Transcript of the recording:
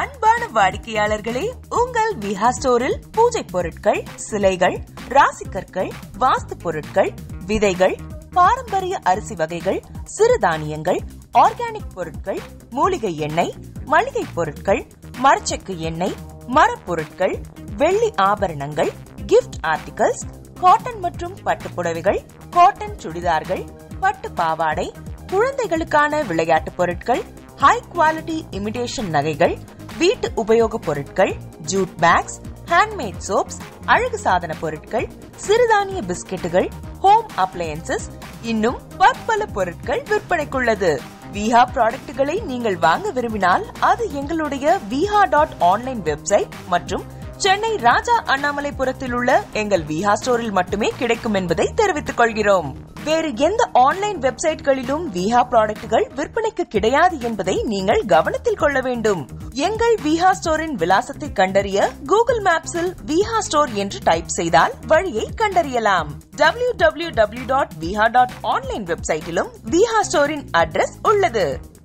அன்பான வாடிக்கையாளர்களே, உங்கள் விஹா ஸ்டோரில் பூஜை பொருட்கள், சிலைகள், ராசிக்கற்கள், வாஸ்து பொருட்கள், விதைகள், பாரம்பரிய அரிசி வகைகள், சிறுதானியங்கள், ஆர்கானிக் பொருட்கள், மூலிகை எண்ணெய், மளிகை பொருட்கள், மரச்செக்கு எண்ணெய், மரப்பொருட்கள், வெள்ளி ஆபரணங்கள், கிஃப்ட் ஆர்டிகல்ஸ், காட்டன் மற்றும் பட்டு புடவைகள், காட்டன் சுடிதார்கள், பட்டு பாவாடை, குழந்தைகளுக்கான விளையாட்டு பொருட்கள், ஹை குவாலிட்டி இமிடேஷன் நகைகள், வீட்டு உபயோக பொருட்கள், ஜூட் பேக்ஸ், ஹேண்ட்மேட் சோப்ஸ், அழகு சாதன பொருட்கள், சிறுதானிய பிஸ்கெட்டுகள், ஹோம் அப்ளையன்சஸ், இன்னும் பற்பல பொருட்கள் விற்பனைக்குள்ளது. விஹா ப்ராடக்ட்களை நீங்கள் வாங்க விரும்பினால் அது எங்களுடைய viha.online வெப்சைட் மற்றும் சென்னை ராஜா அண்ணாமலைபுரத்தில் உள்ள எங்கள் விஹா ஸ்டோரில் மட்டுமே கிடைக்கும் என்பதை தெரிவித்துக் கொள்கிறோம். வேறு எந்த ஆன்லைன் வெப்சைட்களிலும் விஹா ப்ராடக்ட்கள் விற்பனைக்கு கிடையாது என்பதை நீங்கள் கவனத்தில் கொள்ள வேண்டும். எங்கள் விஹா ஸ்டோரின் விலாசத்தை கண்டறிய கூகுள் மேப்ஸில் விஹா ஸ்டோர் என்று டைப் செய்தால் வழியை கண்டறியலாம். www.viha.online வெப்சைட்டிலும் விஹா ஸ்டோரின் அட்ரஸ் உள்ளது.